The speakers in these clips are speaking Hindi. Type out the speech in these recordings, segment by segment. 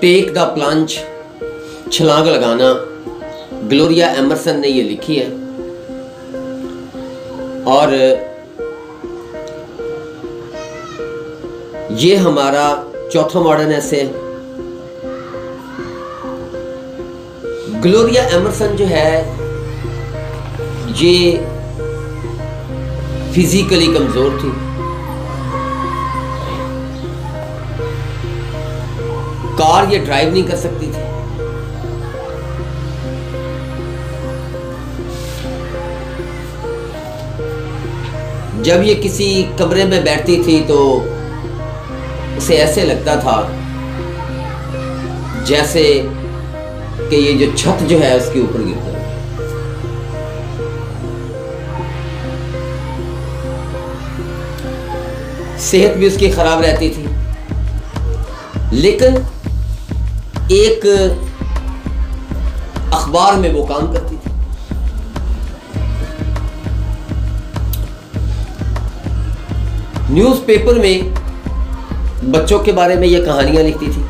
टेक द प्लंज, छलांग लगाना, ग्लोरिया एमरसन ने ये लिखी है। और ये हमारा चौथा मॉडर्न ऐसे है। ग्लोरिया एमरसन जो है ये फिजिकली कमजोर थी, कार ये ड्राइव नहीं कर सकती थी, जब ये किसी कमरे में बैठती थी तो उसे ऐसे लगता था जैसे कि ये जो छत जो है उसके ऊपर गिरता है। सेहत भी उसकी खराब रहती थी, लेकिन एक अखबार में वो काम करती थी। न्यूज़पेपर में बच्चों के बारे में ये कहानियां लिखती थी,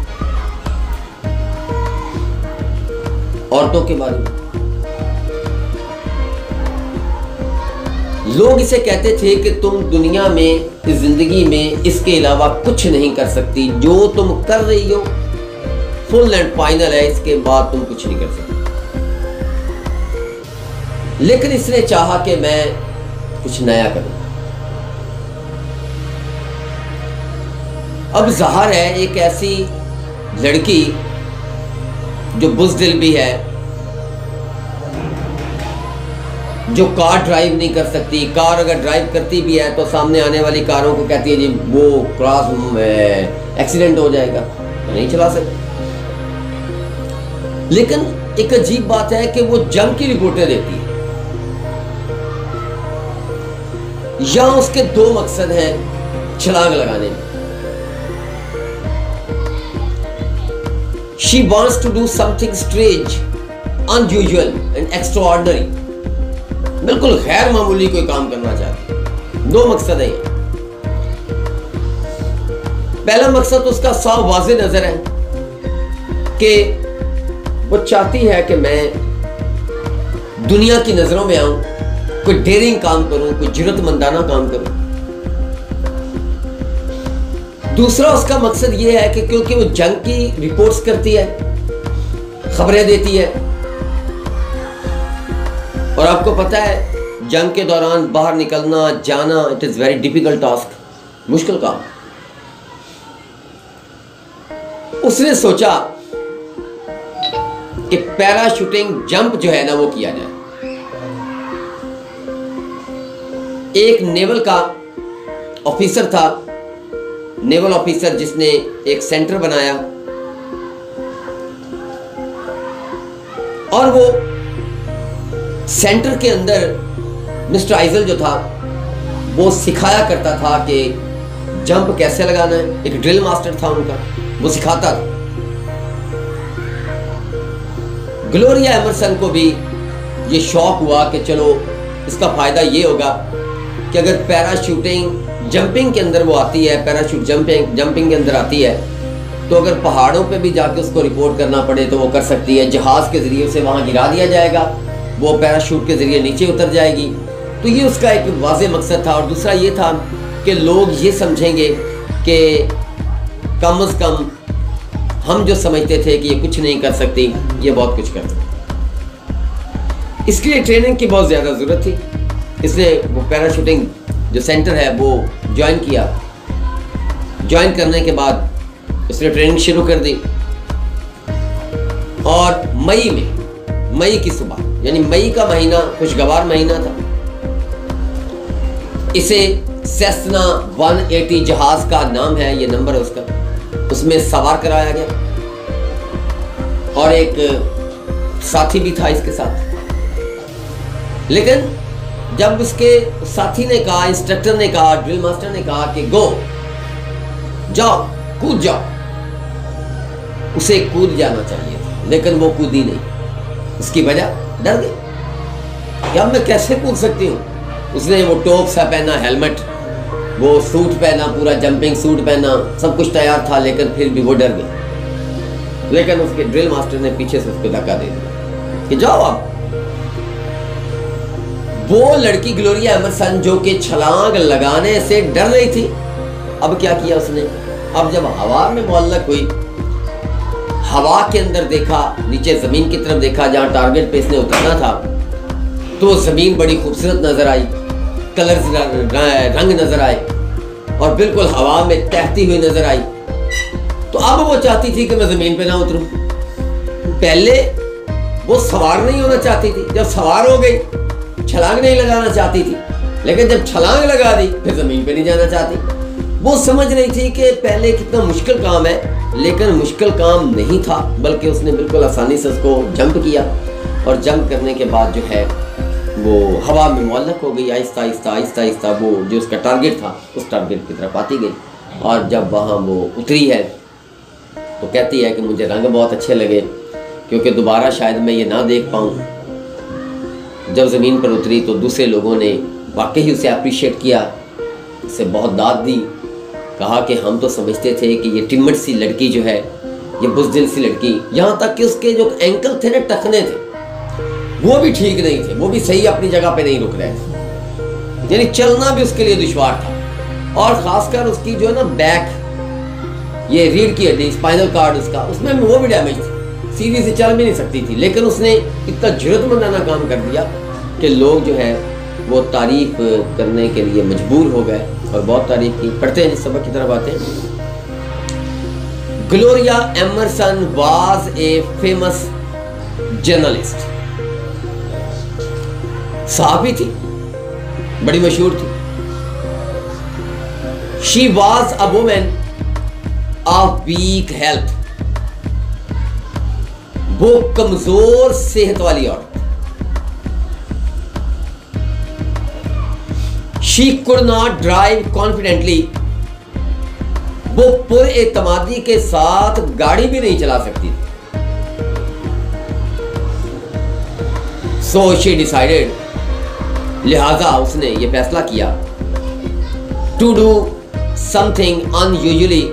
औरतों के बारे में। लोग इसे कहते थे कि तुम दुनिया में, इस जिंदगी में इसके अलावा कुछ नहीं कर सकती, जो तुम कर रही हो फुल एंड फाइनल है, इसके बाद तुम कुछ नहीं कर सकती। लेकिन इसने चाहा कि मैं कुछ नया करूं। अब ज़ाहिर है एक ऐसी लड़की जो बुज़दिल भी है, जो कार ड्राइव नहीं कर सकती, कार अगर ड्राइव करती भी है तो सामने आने वाली कारों को कहती है जी वो क्रॉस एक्सीडेंट हो जाएगा, तो नहीं चला सकती। लेकिन एक अजीब बात है कि वो जंग की रिपोर्टें देती है। यहां उसके दो मकसद हैं छलांग लगाने में। She wants to do something strange, unusual and extraordinary. बिल्कुल गैर मामूली कोई काम करना चाहती है। दो मकसद है ये। पहला मकसद उसका साफ वाज़ेह नजर है कि वो चाहती है कि मैं दुनिया की नजरों में आऊं, कोई डेयरिंग काम करूं, कोई जुर्रतमंदाना काम करूं। दूसरा उसका मकसद ये है कि क्योंकि वो जंग की रिपोर्ट्स करती है, खबरें देती है, और आपको पता है जंग के दौरान बाहर निकलना, जाना, it is very difficult task, मुश्किल काम। उसने सोचा कि पैराशूटिंग जंप जो है ना वो किया जाए। एक नेवल का ऑफिसर था, नेवल ऑफिसर, जिसने एक सेंटर बनाया और वो सेंटर के अंदर मिस्टर आइजल जो था वो सिखाया करता था कि जंप कैसे लगाना है। एक ड्रिल मास्टर था उनका, वो सिखाता था। ग्लोरिया एमरसन को भी ये शौक हुआ कि चलो इसका फायदा ये होगा कि अगर पैराशूटिंग जंपिंग के अंदर वो आती है, पैराशूट जंपिंग के अंदर आती है, तो अगर पहाड़ों पे भी जाके उसको रिपोर्ट करना पड़े तो वो कर सकती है। जहाज के जरिए उसे वहां गिरा दिया जाएगा, वो पैराशूट के जरिए नीचे उतर जाएगी। तो ये उसका एक वाज़ेह मकसद था। और दूसरा ये था कि लोग ये समझेंगे कि कम से कम हम जो समझते थे कि ये कुछ नहीं कर सकती, ये बहुत कुछ कर सकती। इसके लिए ट्रेनिंग की बहुत ज़्यादा ज़रूरत थी। इसने वो पैराशूटिंग जो सेंटर है वो ज्वाइन किया। ज्वाइन करने के बाद उसने ट्रेनिंग शुरू कर दी और मई की सुबह, यानी मई का महीना खुशगवार महीना था, इसे सेस्ना 180 जहाज का नाम है, ये नंबर है उसका, उसमें सवार कराया गया और एक साथी भी था इसके साथ। लेकिन जब उसके साथी ने कहा, इंस्ट्रक्टर ने कहा, ड्रिल मास्टर ने कहा कि गो, जाओ, कूद जाओ, उसे कूद जाना चाहिए था, लेकिन वो कूदी नहीं। उसकी वजह डर गई कि अब मैं कैसे कूद सकती हूँ। उसने वो टोप सा पहना, हेलमेट, वो सूट पहना, पूरा जंपिंग सूट पहना, सब कुछ तैयार था, लेकिन फिर भी वो डर गई। लेकिन उसके ड्रिल मास्टर ने पीछे से उसको धक्का दे दिया कि जाओ आप। वो लड़की ग्लोरिया एमरसन जो कि छलांग लगाने से डर रही थी, अब क्या किया उसने, अब जब हवा में मुअल्लक हुई, हवा के अंदर देखा, नीचे जमीन की तरफ देखा जहां टारगेट पे इसने उतरना था, तो जमीन बड़ी खूबसूरत नजर आई, कलर्स रंग नजर आए और बिल्कुल हवा में तैरती हुई नजर आई। तो अब वो चाहती थी कि मैं जमीन पे ना उतरूं। पहले वो सवार नहीं होना चाहती थी, जब सवार हो गई छलांग नहीं लगाना चाहती थी, लेकिन जब छलांग लगा दी फिर जमीन पे नहीं जाना चाहती। वो समझ रही थी कि पहले कितना मुश्किल काम है, लेकिन मुश्किल काम नहीं था, बल्कि उसने बिल्कुल आसानी से उसको जंप किया और जंप करने के बाद जो है वो हवा में मुअल्लक हो गई। आहिस्ता आहिस्ता आहिस्ता आहिस्ता वो जो उसका टारगेट था उस टारगेट की तरफ आती गई। और जब वहाँ वो उतरी है तो कहती है कि मुझे रंग बहुत अच्छे लगे, क्योंकि दोबारा शायद मैं ये ना देख पाऊँ। जब ज़मीन पर उतरी तो दूसरे लोगों ने वाकई उसे अप्रिशिएट किया, उसे बहुत दाद दी, कहा कि हम तो समझते थे कि ये टिम्मट सी लड़की जो है, ये बुज़दिल सी लड़की, यहाँ तक कि उसके जो एंकल थे ना, टखने थे, वो भी ठीक नहीं थे, वो भी सही अपनी जगह पे नहीं रुक रहे थे, यानी चलना भी उसके लिए दुश्वार था। और ख़ासकर उसकी जो है ना बैक, ये रीढ़ की हड्डी, स्पाइनल कार्ड उसका, उसमें वो भी डैमेज थी, सीधी से चल भी नहीं सकती थी। लेकिन उसने इतना जुर्रतमंदाना काम कर दिया कि लोग जो है वो तारीफ करने के लिए मजबूर हो गए और बहुत तारीफ की। पढ़ते हैं जिस सबक की तरफ आते हैं। Gloria Emerson was a famous journalist, साहबी थी, बड़ी मशहूर थी। She was a woman of weak health, वो कमजोर सेहत वाली औरत। She could not drive confidently, वो पुरएतमादी के साथ गाड़ी भी नहीं चला सकती थी। सो शी डिसाइडेड, लिहाजा उसने ये फैसला किया, to do something unusually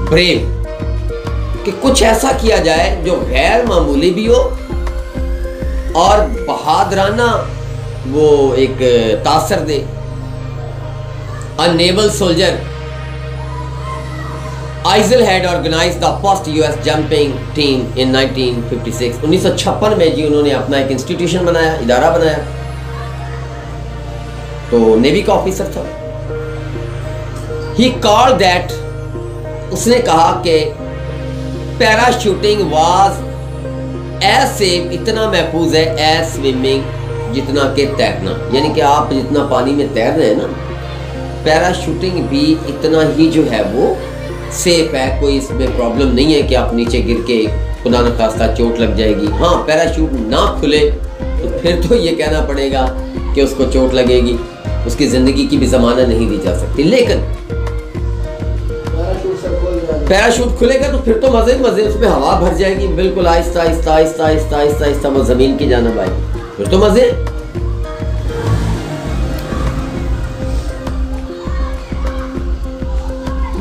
brave, कि कुछ ऐसा किया जाए जो गैर मामूली भी हो और बहादुराना वो एक तासर दे। A naval soldier Istel had organized the first US jumping team in 1956। 1956 में जी उन्होंने अपना एक इंस्टीट्यूशन बनाया, इदारा बनाया, तो नेवी का ऑफिसर था। ही कॉल्ड दैट, उसने कहा कि पैराशूटिंग वाज एज सेफ, इतना महफूज है, एज स्विमिंग, जितना के तैरना, यानी कि आप जितना पानी में तैर रहे हैं ना, पैराशूटिंग भी इतना ही जो है वो सेफ है। कोई इसमें प्रॉब्लम नहीं है कि आप नीचे गिर के खुदा न खास्ता चोट लग जाएगी। हाँ, पैराशूट ना खुले तो फिर तो ये कहना पड़ेगा कि उसको चोट लगेगी, उसकी ज़िंदगी की भी ज़मानत नहीं दी जा सकती। लेकिन पैराशूट खुलेगा तो फिर तो मजे मजे, उसमें हवा भर जाएगी, बिल्कुल आहिस्ता आहिस्ता आहिस्ता आहिस्ता आहिस्ता आहिस्ता वो जमीन की जानिब आएगी, फिर तो मजे।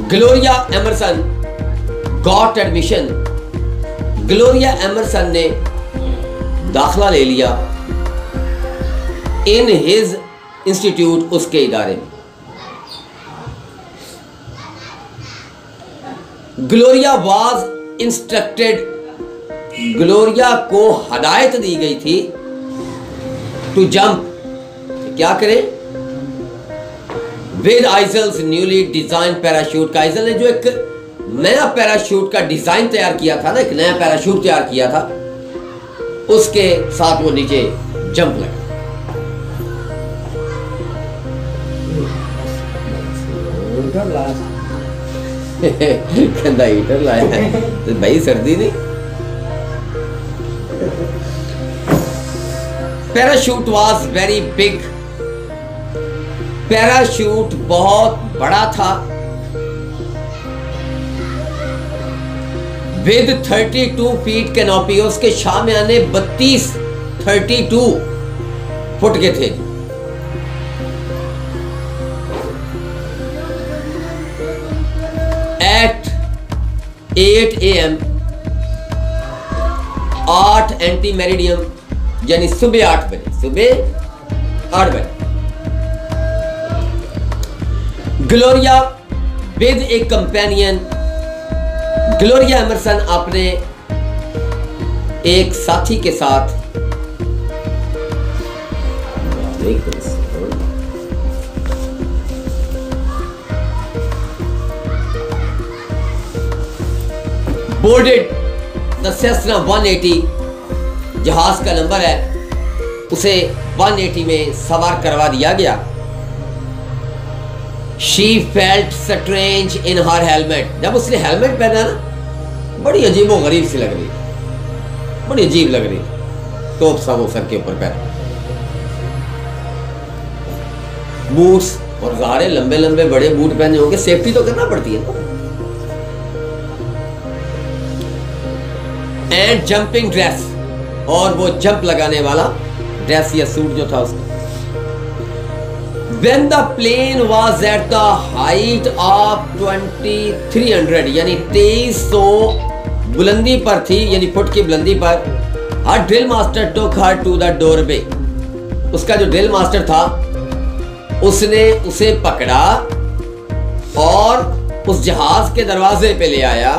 Gloria Emerson got admission, Gloria Emerson ने दाखिला ले लिया इन हिज इंस्टीट्यूट, उसके इदारे में। ग्लोरिया वाज इंस्ट्रक्टेड, ग्लोरिया को हदायत दी गई थी टू जंप, क्या करें, with Istel's newly design parachute. Istel ने जो एक नया पैराशूट का डिजाइन तैयार किया था ना, एक नया पैराशूट तैयार किया था, उसके साथ वो नीचे जंप लगा। कंधा हीटर लाया है तो भाई सर्दी नहीं। Parachute was very big, parachute बहुत बड़ा था। विद 32 फीट कैनोपी, उसके शामियाने 32 फुट के थे। At 8 AM 8 एंटी मेरिडियम यानी सुबह 8 बजे, सुबह 8 बजे। ग्लोरिया विद एक कंपेनियन, ग्लोरिया एमरसन अपने एक साथी के साथ बोर्डेड द सेस्ना 180, जहाज का नंबर है, उसे 180 में सवार करवा दिया गया। She felt strange in her helmet, जब उसने हेलमेट पहना ना, बड़ी अजीबो गरीब सी लग रही, बड़ी अजीब लग रही, टोप सा वो सर के ऊपर पहना, बूट्स और ज़ाहिर लंबे लंबे बड़े बूट पहने होंगे, सेफ्टी तो करना पड़ती है। एंड जंपिंग ड्रेस, और वो जंप लगाने वाला ड्रेस या सूट जो था उसका। When the plane was at the height of 2300 यानी 2300 बुलंदी पर थी, यानी फुट की बुलंदी पर, her drill master took her to the doorway, उसका जो ड्रिल मास्टर था उसने उसे पकड़ा और उस जहाज के दरवाजे पे ले आया।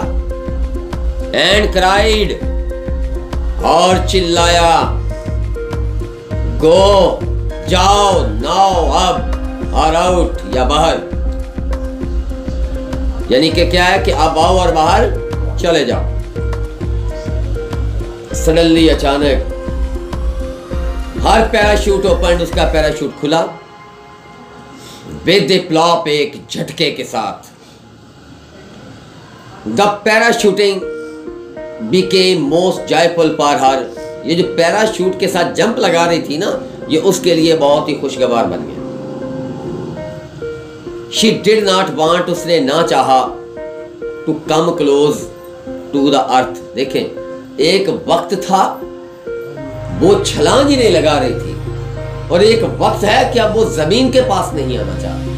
एंड क्राइड, और चिल्लाया, गो, जाओ, नाउ, अब, और आउट, या बाहर, यानी कि क्या है कि अब आओ और बाहर चले जाओ। सडनली, अचानक, हर पैराशूट ओपन, उसका पैराशूट खुला, विद ए प्लॉप, एक झटके के साथ। The parachuting became most joyful for her, ये जो पैराशूट के साथ जंप लगा रही थी ना, ये उसके लिए बहुत ही खुशगवार बन गया। शी डिड नॉट वांट, उसने ना चाहा, to come close to the earth. देखें, एक वक्त था वो छलांग ही नहीं लगा रही थी, और एक वक्त है कि अब वो जमीन के पास नहीं आना चाहती।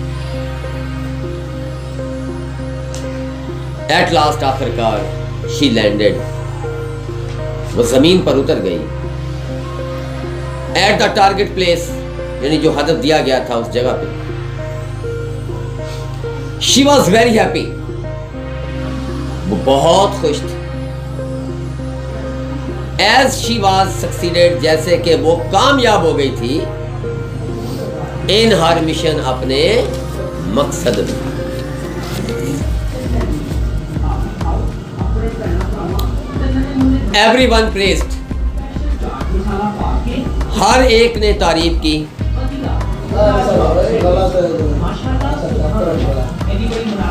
एट लास्ट, आखिरकार, शी लैंडेड, वो जमीन पर उतर गई। एट द टारगेट प्लेस, यानी जो हदफ दिया गया था उस जगह पे। शी वॉज वेरी हैप्पी, वो बहुत खुश थी। एज शी वॉज सक्सीडेड, जैसे कि वो कामयाब हो गई थी, इन हर मिशन, अपने मकसद में। एवरीवन प्रेज्ड, हर एक ने तारीफ की।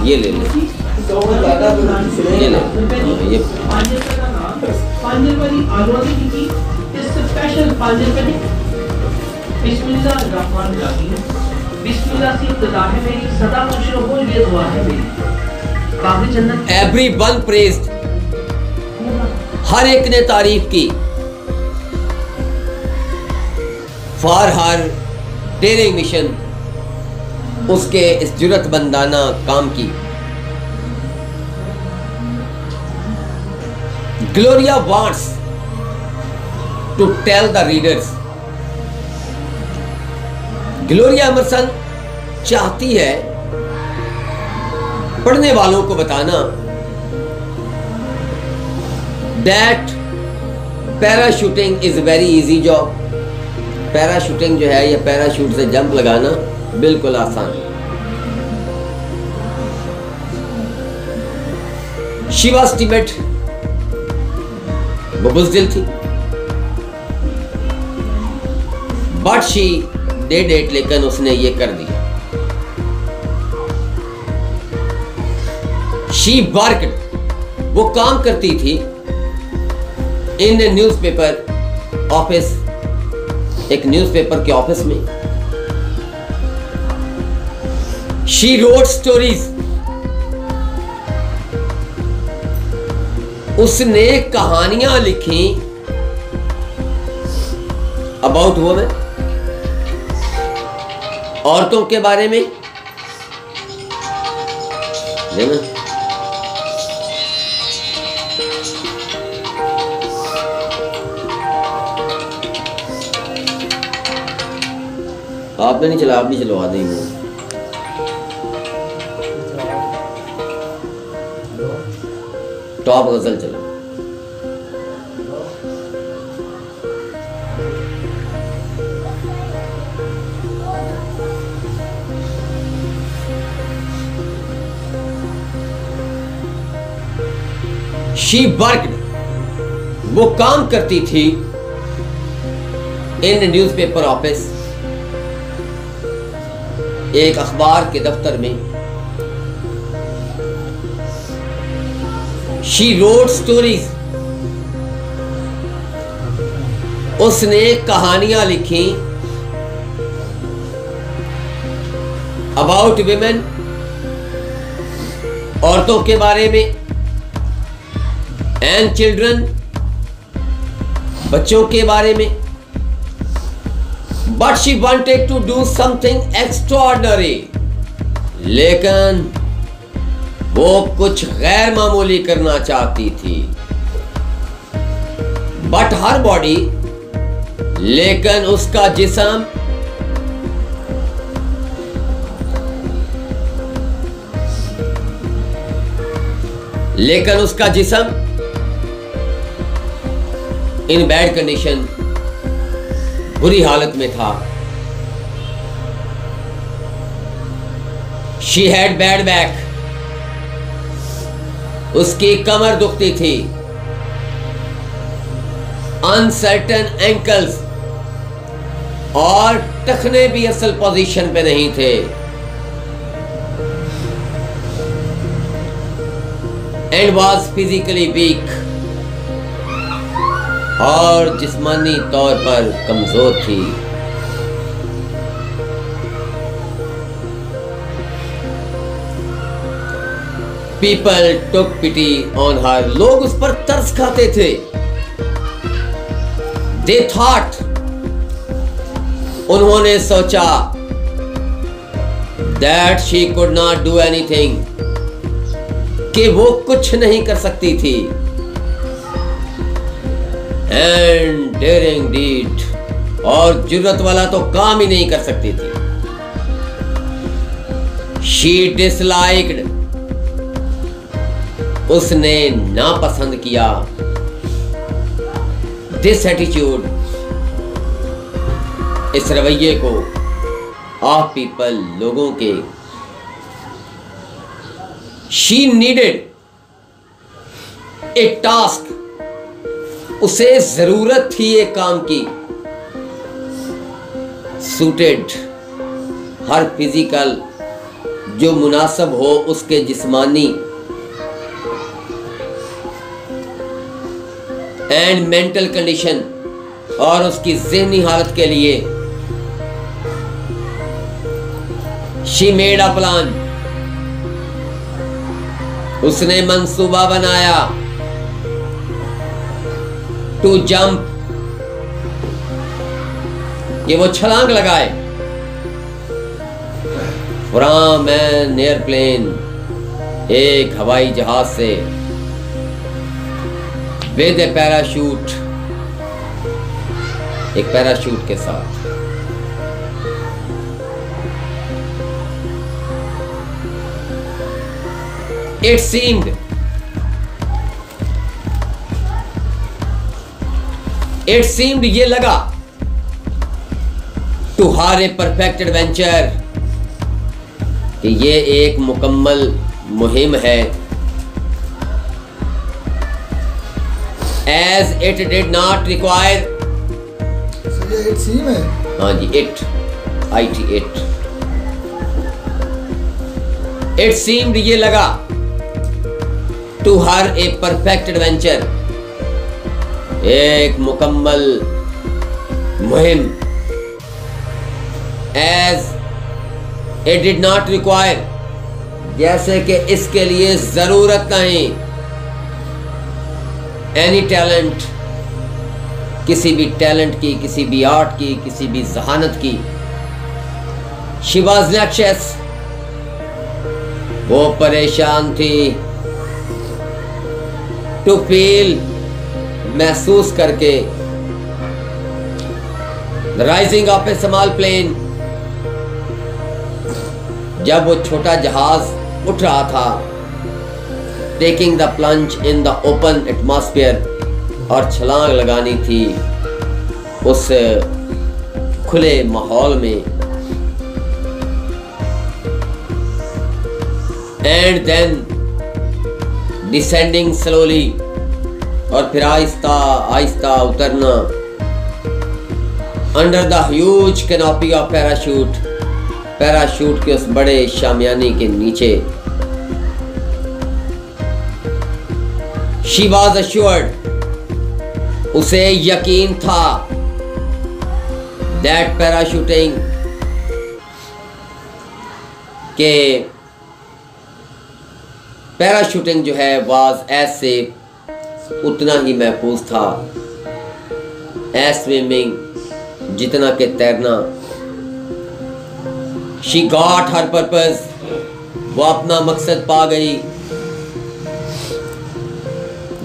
ये ले ले, ये ले, ये एवरीवन प्रेज्ड, हर एक ने तारीफ की। फॉर हर डेयरिंग मिशन, उसके इस जुर्रतमंदाना काम की। Gloria wants to tell the readers, Gloria Emerson चाहती है पढ़ने वालों को बताना, that parachuting is very easy job, parachuting जो है, या पैराशूट से जंप लगाना बिल्कुल आसान है। शी वॉज टिमिड, वो बुज़दिल थी, बट शी डिड इट, लेकिन उसने ये कर दिया। शी वर्कड, वो काम करती थी, इन ए न्यूज़पेपर ऑफिस, एक न्यूज़पेपर के ऑफिस में। शी रोट स्टोरीज, उसने कहानियां लिखी अबाउट वुमेन, औरतों के बारे में। देखना, आपने नहीं चला, आप नहीं चलवा देंगे। टॉप गजल चलो। शी वर्कड, वो काम करती थी इन न्यूज़पेपर ऑफिस, एक अखबार के दफ्तर में। शी रोट स्टोरीज, उसने कहानियां लिखी अबाउट विमेन, औरतों के बारे में, एंड चिल्ड्रन, बच्चों के बारे में। But she wanted to do something extraordinary, लेकिन वो कुछ गैर मामूली करना चाहती थी। बट हर बॉडी, लेकिन उसका जिस्म, इन बैड कंडीशन, बुरी हालत में था। शी हैड बैड बैक, उसकी कमर दुखती थी। अनसर्टन एंकल्स, और टखने भी असल पोजीशन पे नहीं थे। एंड वॉज फिजिकली वीक, और जिस्मानी तौर पर कमजोर थी। People took pity on her, लोग उस पर तरस खाते थे। दे थॉट, उन्होंने सोचा, that she could not do anything, कि वो कुछ नहीं कर सकती थी। एंड डेयरिंग डीड, और जुर्रत वाला तो काम ही नहीं कर सकती थी। शी डिसलाइक्ड, उसने नापसंद किया। दिस एटीट्यूड, इस रवैये को, ऑफ पीपल, लोगों के। शी नीडेड ए टास्क, उसे जरूरत थी एक काम की। सूटेड, हर फिजिकल, जो मुनासिब हो उसके जिस्मानी एंड मेंटल कंडीशन, और उसकी ज़हनी हालत के लिए। शी मेड अ प्लान, उसने मंसूबा बनाया। टू जंप, कि वो छलांग लगाए। फ्रॉम एन एयरप्लेन, एक हवाई जहाज से। विद ए पैराशूट, एक पैराशूट के साथ। इट सीम्ड, ये लगा, to her a perfect adventure, कि ये एक मुकम्मल मुहिम है। As it did not require, it seem है, हाँ जी, इट सीम्ड, ये लगा, to her a perfect adventure, एक मुकम्मल मुहिम। As it did not require, जैसे कि इसके लिए जरूरत नहीं। एनी टैलेंट, किसी भी टैलेंट की, किसी भी आर्ट की, किसी भी जहानत की। शी वॉज एंग्शियस, वो परेशान थी। टू फील, महसूस करके। The rising of a small plane, जब वो छोटा जहाज उठ रहा था, taking the plunge in the open atmosphere, और छलांग लगानी थी उस खुले माहौल में। एंड देन डिसेंडिंग स्लोली, और फिर आहिस्ता आहिस्ता उतरना under the huge canopy of parachute, parachute के उस बड़े शामियाने के नीचे। शी वॉज अश्योर्ड, उसे यकीन था, दैट पैराशूटिंग, के पैराशूटिंग जो है वाज एज सेफ, उतना ही महफूज था, एज स्विमिंग, जितना के तैरना। शी गॉट हर पर्पस, वो अपना मकसद पा गई।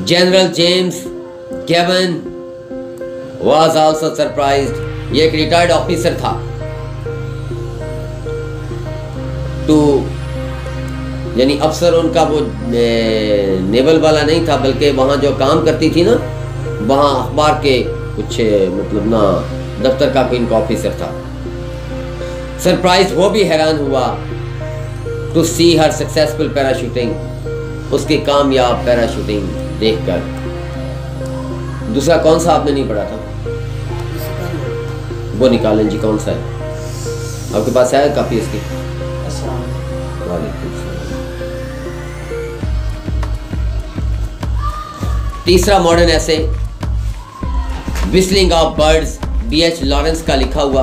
General James Gavin was also surprised, ये एक रिटायर्ड ऑफिसर था। टू यानी अफसर उनका वो नेवल वाला नहीं था, बल्कि वहाँ जो काम करती थी ना, वहाँ अखबार के कुछ मतलब ना दफ्तर का कोई इनका ऑफिसर था। सरप्राइज, वो भी हैरान हुआ to see her successful parachuting, उसकी कामयाब पैराशूटिंग देखकर। दूसरा कौन सा आपने नहीं पढ़ा था? वो निकालें जी, कौन सा है आपके पास? है काफी इसकी? तीसरा मॉडर्न ऐसे, whistling of birds, B.H. Lawrence का लिखा हुआ।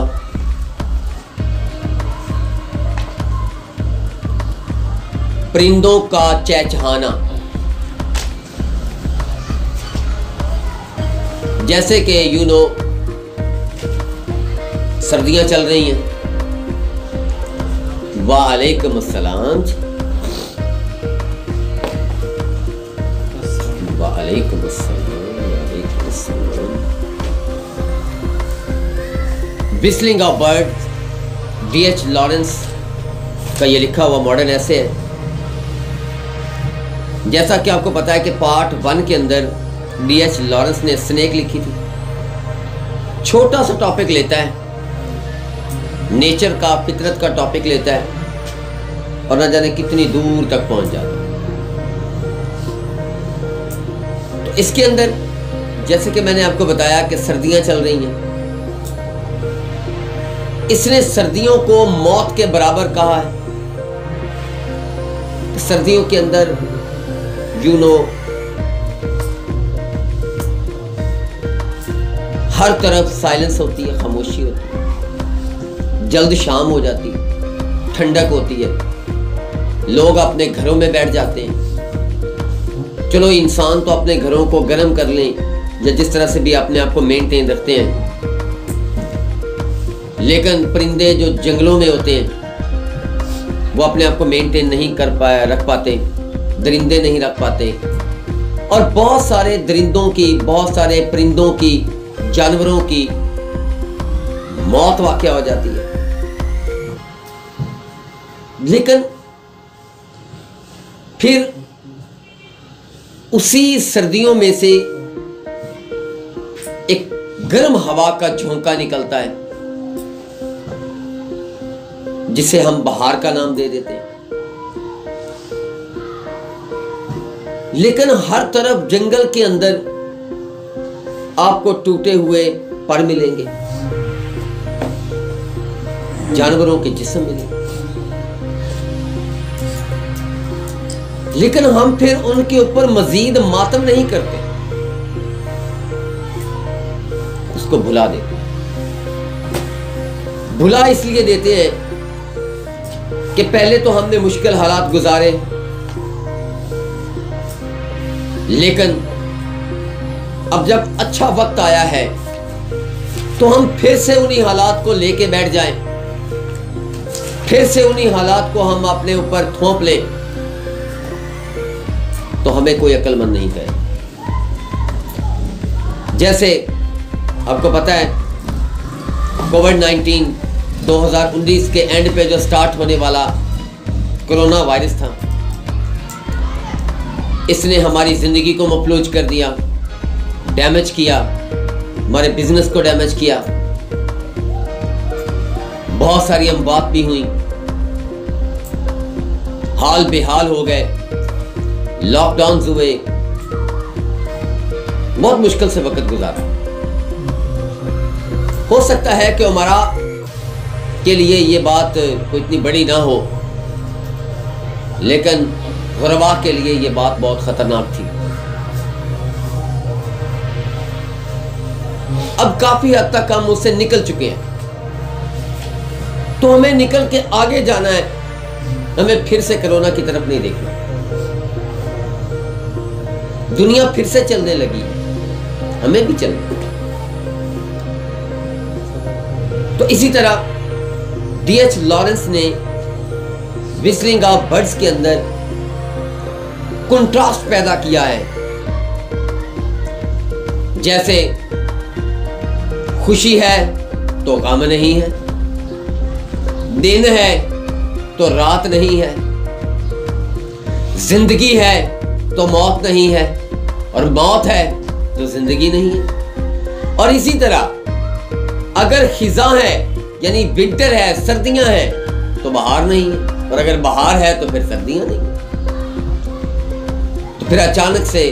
परिंदों का चहचहाना। जैसे कि यू नो सर्दियां चल रही हैं। वालेकुम अस्सलाम। वालेकुम अस्सलाम। Whistling of birds, B.H. Lawrence का ये लिखा हुआ मॉडर्न ऐसे है। जैसा कि आपको पता है कि पार्ट 1 के अंदर B.H. लॉरेंस ने स्नेक लिखी थी। छोटा सा टॉपिक लेता है, नेचर का, फितरत का टॉपिक लेता है, और न जाने कितनी दूर तक पहुंच जाता है। तो इसके अंदर जैसे कि मैंने आपको बताया कि सर्दियां चल रही हैं, इसने सर्दियों को मौत के बराबर कहा है। सर्दियों के अंदर यू नो हर तरफ साइलेंस होती है, खामोशी होती है, जल्द शाम हो जाती है, ठंडक होती है, लोग अपने घरों में बैठ जाते हैं। चलो इंसान तो अपने घरों को गर्म कर लें या जिस तरह से भी अपने आप को मेंटेन रखते हैं, लेकिन परिंदे जो जंगलों में होते हैं वो अपने आप को मेंटेन नहीं रख पाते, दरिंदे नहीं रख पाते, और बहुत सारे दरिंदों की, बहुत सारे परिंदों की, जानवरों की मौत वाक़या हो जाती है। लेकिन फिर उसी सर्दियों में से एक गर्म हवा का झोंका निकलता है जिसे हम बहार का नाम दे देते हैं। लेकिन हर तरफ जंगल के अंदर आपको टूटे हुए पर मिलेंगे, जानवरों के जिस्म मिलेंगे, लेकिन हम फिर उनके ऊपर मजीद मातम नहीं करते, उसको भुला देते। भुला इसलिए देते हैं कि पहले तो हमने मुश्किल हालात गुजारे, लेकिन अब जब अच्छा वक्त आया है तो हम फिर से उन्हीं हालात को लेके बैठ जाएं, फिर से उन्हीं हालात को हम अपने ऊपर थोप लें, तो हमें कोई अक्लमंद नहीं कहे। जैसे आपको पता है कोविड-19 2019 के एंड पे जो स्टार्ट होने वाला कोरोना वायरस था। इसने हमारी ज़िंदगी को मफलूज कर दिया, डैमेज किया, हमारे बिजनेस को डैमेज किया, बहुत सारी अमवात भी हुई, हाल बेहाल हो गए, लॉकडाउन हुए, बहुत मुश्किल से वक्त गुजारा। हो सकता है कि उमरा के लिए ये बात कोई इतनी बड़ी ना हो, लेकिन गुरबा के लिए ये बात बहुत खतरनाक थी। अब काफी हद तक हम उससे निकल चुके हैं, तो हमें निकल के आगे जाना है। हमें फिर से कोरोना की तरफ नहीं देखना। दुनिया फिर से चलने लगी है, हमें भी चलना। तो इसी तरह D.H. लॉरेंस ने विस्लिंग ऑफ बर्ड्स के अंदर कंट्रास्ट पैदा किया है। जैसे खुशी है तो गम नहीं है, दिन है तो रात नहीं है, जिंदगी है तो मौत नहीं है, और मौत है तो जिंदगी नहीं है। और इसी तरह अगर खिजा है यानी विंटर है, सर्दियां हैं, तो बहार नहीं है, और अगर बहार है तो फिर सर्दियां नहीं है। तो फिर अचानक से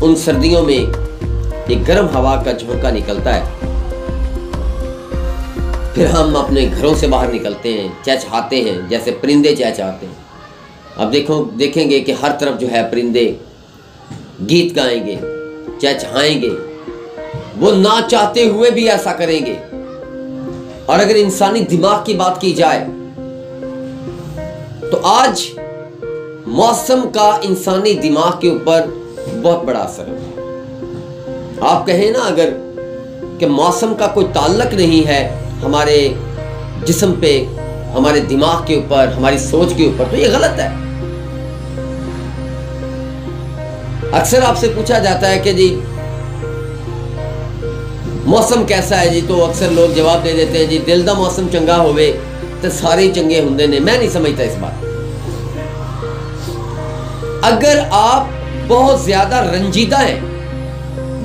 उन सर्दियों में एक गर्म हवा का झोंका निकलता है, फिर हम अपने घरों से बाहर निकलते हैं, चहचहाते हैं जैसे परिंदे चहचहाते हैं। अब देखेंगे कि हर तरफ जो है परिंदे गीत गाएंगे, चहचहाएंगे, वो ना चाहते हुए भी ऐसा करेंगे। और अगर इंसानी दिमाग की बात की जाए तो आज मौसम का इंसानी दिमाग के ऊपर बहुत बड़ा असर है। आप कहें ना अगर कि मौसम का कोई ताल्लुक नहीं है हमारे जिस्म पे, हमारे दिमाग के ऊपर, हमारी सोच के ऊपर, तो ये गलत है। अक्सर आपसे पूछा जाता है कि जी मौसम कैसा है जी, तो अक्सर लोग जवाब दे देते हैं जी दिल दा मौसम चंगा होवे तो सारे चंगे हुंदे ने। मैं नहीं समझता इस बात। अगर आप बहुत ज्यादा रंजीदा हैं,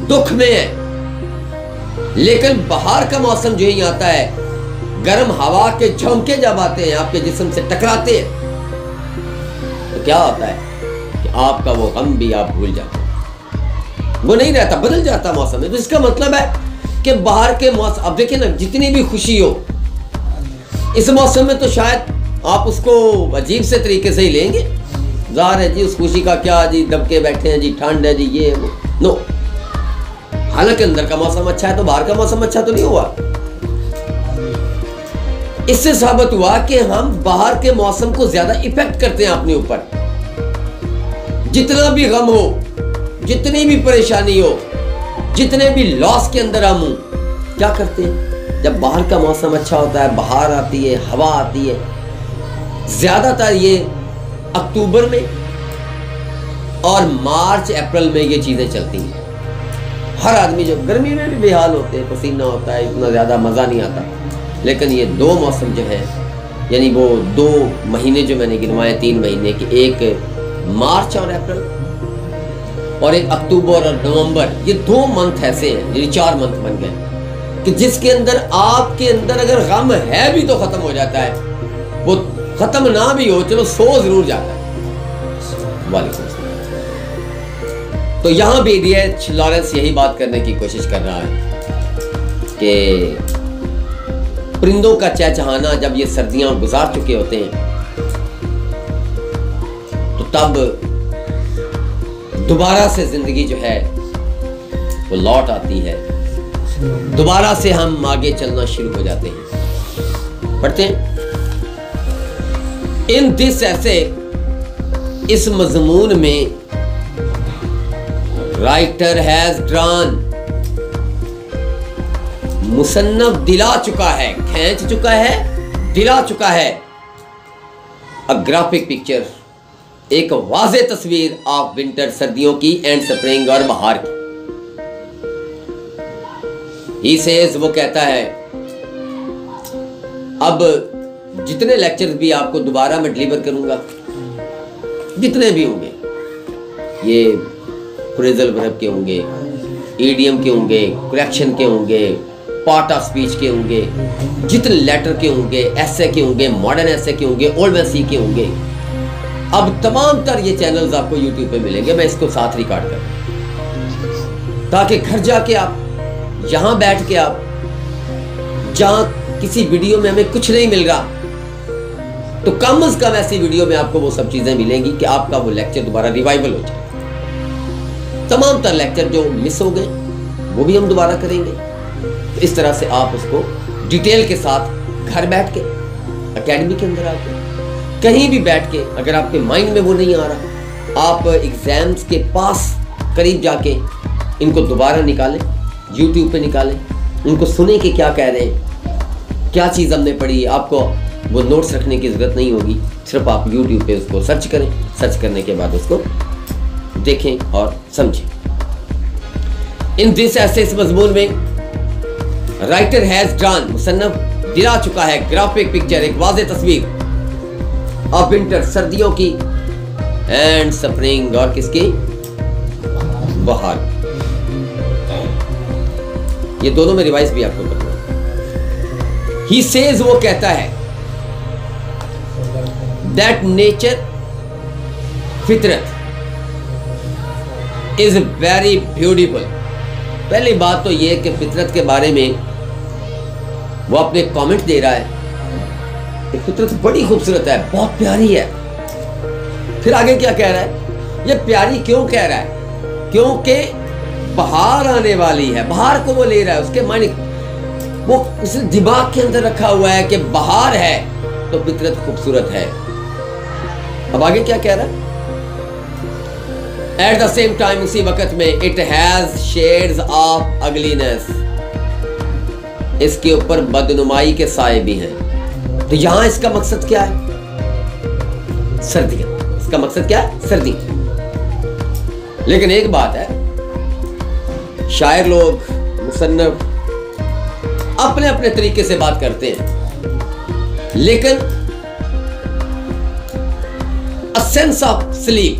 दुख में हैं, लेकिन बाहर का मौसम जो ही आता है, गर्म हवा के झोंके जब आते हैं, आपके जिस्म से टकराते हैं, तो क्या होता है कि आपका वो गम भी आप भूल जाते हैं, वो नहीं रहता, बदल जाता मौसम में। तो इसका मतलब है कि बाहर के मौसम, अब देखिए ना, जितनी भी खुशी हो इस मौसम में तो शायद आप उसको अजीब से तरीके से ही लेंगे। ज़ाहिर है जी उस खुशी का क्या जी, दबके बैठे हैं जी, ठंड है जी, ये वो, नो। हालांकि अंदर का मौसम अच्छा है तो बाहर का मौसम अच्छा तो नहीं हुआ। इससे साबित हुआ कि हम बाहर के मौसम को ज्यादा इफेक्ट करते हैं अपने ऊपर। जितना भी गम हो, जितनी भी परेशानी हो, जितने भी लॉस के अंदर हम क्या करते हैं, जब बाहर का मौसम अच्छा होता है, बाहर आती है, हवा आती है, ज्यादातर ये अक्टूबर में और मार्च अप्रैल में ये चीजें चलती हैं। हर आदमी, जो गर्मी में भी बेहाल होते हैं, पसीना होता है, इतना ज्यादा मजा नहीं आता, लेकिन ये दो मौसम जो है, यानी वो 2 महीने जो मैंने गिनवाए, 3 महीने के, एक मार्च और अप्रैल और एक अक्टूबर और नवंबर, ये 2 मंथ ऐसे हैं, यानी 4 मंथ बन गए कि जिसके अंदर आपके अंदर अगर गम है भी तो खत्म हो जाता है, वो खत्म ना भी हो चलो सो जरूर जाता है। वालेकुम सलाम। तो यहां भी D.H. लॉरेंस यही बात करने की कोशिश कर रहा है कि परिंदों का चहचहाना जब ये सर्दियां गुजार चुके होते हैं तो तब दोबारा से जिंदगी जो है वो लौट आती है, दोबारा से हम आगे चलना शुरू हो जाते हैं। पढ़ते हैं, इन दिस ऐसे, इस मजमून में राइटर हैज ड्रॉन, मुसन्नफ दिला चुका है, खींच चुका है, दिला चुका है, अ ग्राफिक पिक्चर, एक वाज़े तस्वीर ऑफ विंटर, सर्दियों की, एंड स्प्रिंग, और बाहर की। ही सेज, वो कहता है, अब जितने लेक्चर्स भी आपको दोबारा मैं डिलीवर करूंगा, जितने भी होंगे, ये फ्रेजल वर्ब के होंगे, ईडियम के होंगे, करेक्शन के होंगे, पार्ट ऑफ स्पीच के होंगे, जितने लेटर के होंगे, ऐसे के होंगे, मॉडर्न ऐसे के होंगे, ओल्ड मैसी के होंगे, अब तमाम तर ये चैनल्स आपको यूट्यूब पे मिलेंगे। मैं इसको साथ रिकॉर्ड कर, ताकि घर जाके आप, यहाँ बैठ के आप, जहाँ किसी वीडियो में हमें कुछ नहीं मिल रहा, तो कम से कम ऐसी वीडियो में आपको वो सब चीज़ें मिलेंगी कि आपका वो लेक्चर दोबारा रिवाइवल हो जाए। तमाम तर लेक्चर जो मिस हो गए वो भी हम दोबारा करेंगे। तो इस तरह से आप उसको डिटेल के साथ घर बैठ के, एकेडमी के अंदर आके, कहीं भी बैठ के, अगर आपके माइंड में वो नहीं आ रहा, आप एग्जाम्स के पास करीब जाके इनको दोबारा निकालें, यूट्यूब पे निकालें, उनको सुने कि क्या कह रहे हैं, क्या चीज़ हमने पढ़ी। आपको वो नोट्स रखने की ज़रूरत नहीं होगी, सिर्फ आप यूट्यूब पे उसको सर्च करें, सर्च करने के बाद उसको देखें और समझें। इन दिस ऐसे इस मजमून में राइटर हैज ड्रॉन, मुसन्नफ दिला चुका है ग्राफिक पिक्चर, एक वाज़े तस्वीर ऑफ विंटर, सर्दियों की, एंड स्प्रिंग, और किसकी, बहार। ये दोनों में रिवाइज भी आपको करना। ही सेज, वो कहता है, दैट नेचर, फितरत, इज वेरी ब्यूटीफुल। पहली बात तो ये कि फितरत के बारे में वो अपने कमेंट दे रहा है कि फितरत बड़ी खूबसूरत है, बहुत प्यारी है। फिर आगे क्या कह रहा है, ये प्यारी क्यों कह रहा है, क्योंकि बहार आने वाली है, बहार को वो ले रहा है, उसके माइंड, वो उसने दिमाग के अंदर रखा हुआ है कि बहार है तो फितरत खूबसूरत है। अब आगे क्या कह रहा है, एट द सेम टाइम, उसी वक्त में, it has shades of ugliness, इसके ऊपर बदनुमाई के साए भी हैं। तो यहां इसका मकसद क्या है, सर्दियां, इसका मकसद क्या है, सर्दी। लेकिन एक बात है, शायर लोग, मुसन्निफ अपने अपने तरीके से बात करते हैं, लेकिन अ सेंस ऑफ स्लीप,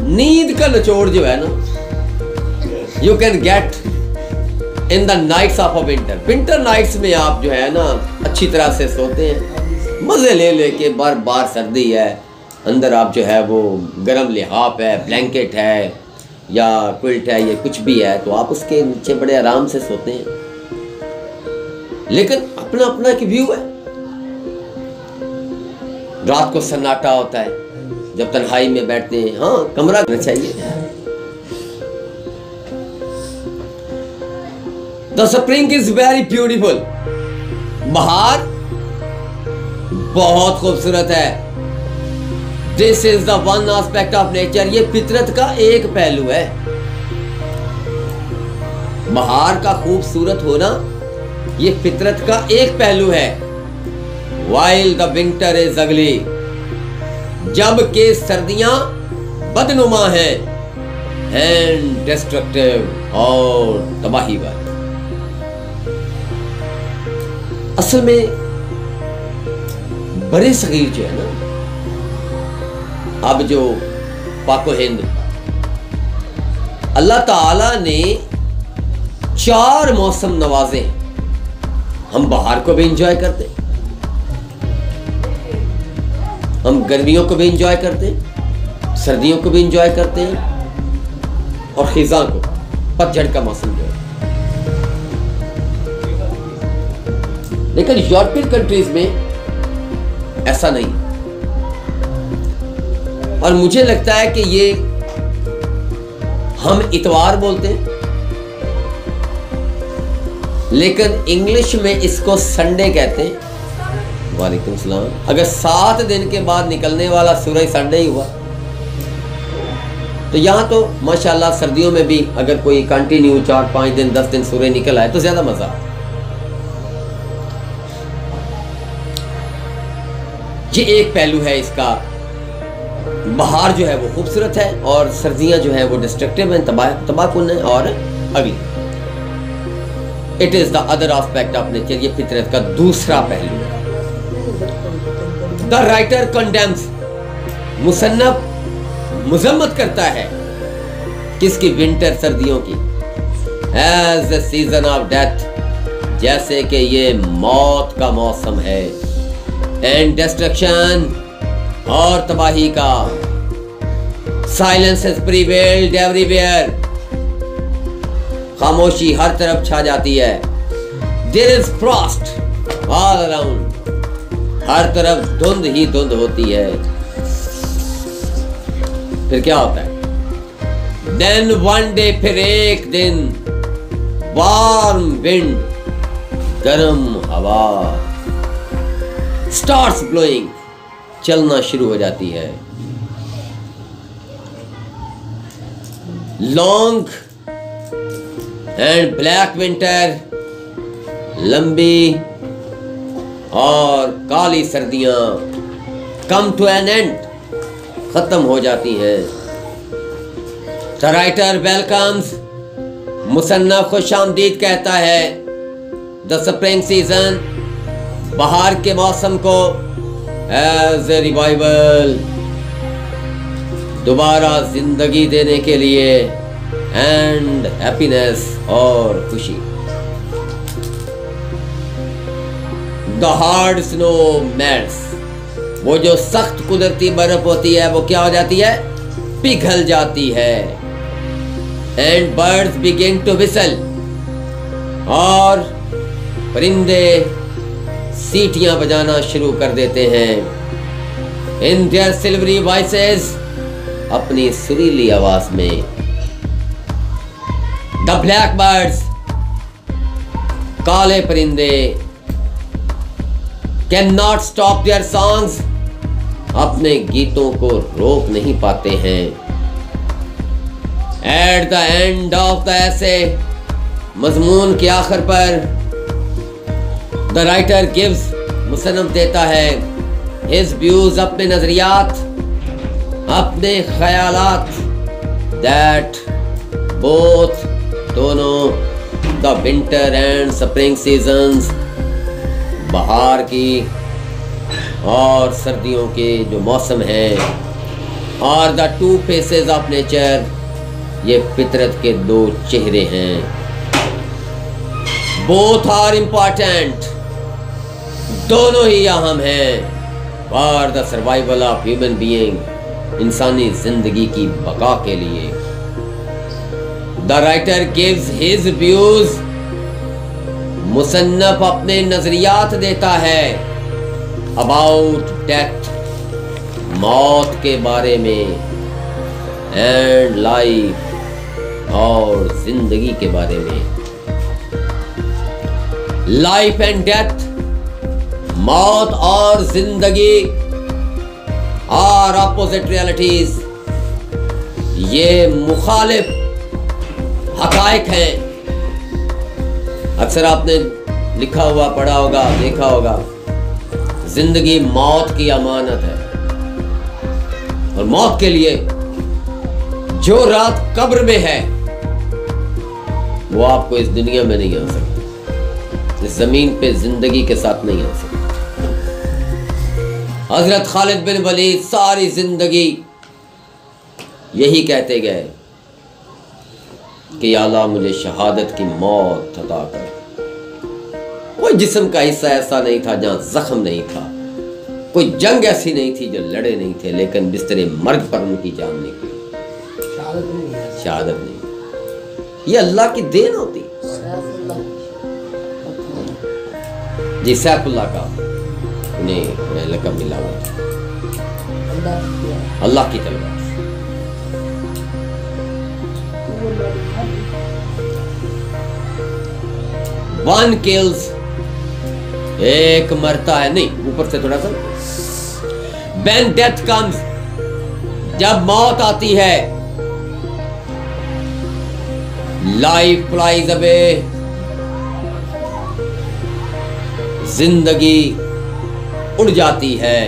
नींद का निचोड़ जो है ना, you can get in the nights of a winter. Winter nights में आप जो है ना अच्छी तरह से सोते हैं, मजे ले लेके, बार बार सर्दी है, अंदर आप जो है वो गर्म लिहाफ है, ब्लैंकेट है या क्विल्ट है, ये कुछ भी है, तो आप उसके नीचे बड़े आराम से सोते हैं। लेकिन अपना अपना एक व्यू है। रात को सन्नाटा होता है, जब तन्हाई में बैठते हैं, हाँ कमरा रहना चाहिए। The spring is very beautiful, बहार बहुत खूबसूरत है। This is the one aspect of nature, ये फितरत का एक पहलू है। बहार का खूबसूरत होना ये फितरत का एक पहलू है। वाइल द विंटर इज अगली, जबकि सर्दियां बदनुमा हैं, एंड डिस्ट्रक्टिव, और तबाही वाली। असल में बड़े सगीर जो है ना, अब जो पाको हिंद, अल्लाह ताला ने 4 मौसम नवाजे। हम बाहर को भी इंजॉय करते, हम गर्मियों को भी इंजॉय करते हैं, सर्दियों को भी इंजॉय करते हैं, और खिज़ां को, पतझड़ का मौसम जो है। लेकिन यूरोपियन कंट्रीज में ऐसा नहीं, और मुझे लगता है कि ये हम इतवार बोलते हैं, लेकिन इंग्लिश में इसको संडे कहते हैं। वालेकुम सलाम। अगर 7 दिन के बाद निकलने वाला सूरज संडे ही हुआ, तो यहाँ तो माशाल्लाह सर्दियों में भी अगर कोई कंटिन्यू 4-5 दिन 10 दिन सूरज निकल आए तो ज़्यादा मज़ा। ये एक पहलू है इसका। बहार जो है वो खूबसूरत है और सर्दियाँ जो है वो डिस्ट्रक्टिव हैं, तबाहकुन है और अगली। It is the other aspect of nature, ये फितरत का दूसरा पहलू है। द राइटर कंडेम्स, मुसन्नफ मुजम्मत करता है किसकी? विंटर, सर्दियों की। As the season of death, जैसे कि ये मौत का मौसम है। एंड डिस्ट्रक्शन, और तबाही का। साइलेंस हैज प्रिवेल्ड एवरीवेयर, खामोशी हर तरफ छा जाती है। There is frost all around, हर तरफ धुंध ही धुंध होती है। फिर क्या होता है? देन वन डे, फिर एक दिन, वार्म विंड, गर्म हवा, स्टार्ट्स ब्लोइंग, चलना शुरू हो जाती है। लॉन्ग एंड ब्लैक विंटर, लंबी और काली सर्दियां कम टू एन एंड, खत्म हो जाती हैं। द राइटर वेलकम्स, मुसन्नफ खुशामदीद कहता है द स्प्रिंग सीजन, बहार के मौसम को, एज ए रिवाइवल, दोबारा जिंदगी देने के लिए, एंड हैप्पीनेस, और खुशी। द हार्ड स्नो मेल्ट्स, वो जो सख्त कुदरती बर्फ होती है वो क्या हो जाती है? पिघल जाती है। And birds begin to whistle, और परिंदे सीटियां बजाना शुरू कर देते हैं। इन देयर सिल्वरी वॉइसेस, अपनी सुरीली आवाज में। द ब्लैक बर्ड्स, काले परिंदे, can not stop their songs, अपने गीतों को रोक नहीं पाते हैं। At the end of the ऐसे, मजमून के आखिर पर, द राइटर गिव्स, मुसन्नफ देता है हिज व्यूज, अपने नजरियात, अपने ख्यालात, दैट बोथ, दोनों, the winter and spring seasons, बहार की और सर्दियों के जो मौसम हैं, और the two faces of nature, ये फितरत के दो चेहरे हैं। बोथ आर इम्पॉर्टेंट, दोनों ही अहम हैं for the survival of human being, इंसानी जिंदगी की बका के लिए। The writer gives his views, मुसन्नफ अपने नजरियात देता है अबाउट डेथ, मौत के बारे में, एंड लाइफ, और जिंदगी के बारे में। लाइफ एंड डेथ, मौत और जिंदगी, आर ऑपोजिट रियलिटीज, ये मुखालिफ हकायक हैं। अक्सर आपने लिखा हुआ, पढ़ा होगा, देखा होगा, जिंदगी मौत की अमानत है, और मौत के लिए जो रात कब्र में है वो आपको इस दुनिया में नहीं आ सकती, इस जमीन पे जिंदगी के साथ नहीं आ सकती। हजरत खालिद बिन वलीद सारी जिंदगी यही कहते गए कि या अल्लाह मुझे शहादत की मौत अता कर। कोई जिस्म का हिस्सा ऐसा नहीं था जहां जख्म नहीं था, कोई जंग ऐसी नहीं थी जो लड़े नहीं थे, लेकिन बिस्तरे मर्ग पर उनकी जान निकली, शहादत नहीं। ये अल्लाह की देन होती जी। सैफुल्लाह का उन्हें लक़ब मिला हुआ अल्लाह की तलवार। वन किल्स, एक मरता है, नहीं ऊपर से थोड़ा सा। व्हेन डेथ कम्स, जब मौत आती है। लाइफ फ्लाइज अवे, जिंदगी उड़ जाती है।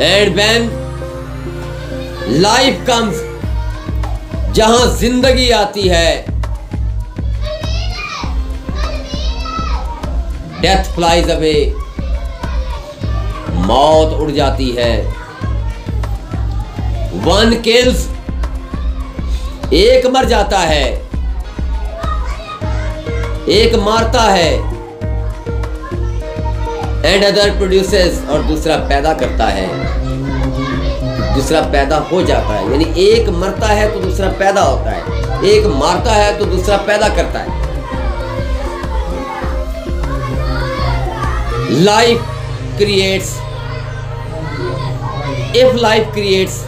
एंड व्हेन लाइफ कम्स, जहां जिंदगी आती है, डेथ फ्लाइज अवे, मौत उड़ जाती है। वन किल्स, एक मर जाता है, एक मारता है। एंड अदर प्रोड्यूसेस, और दूसरा पैदा करता है, दूसरा पैदा हो जाता है। यानी एक मरता है तो दूसरा पैदा होता है, एक मारता है तो दूसरा पैदा करता है। Life creates, if life creates,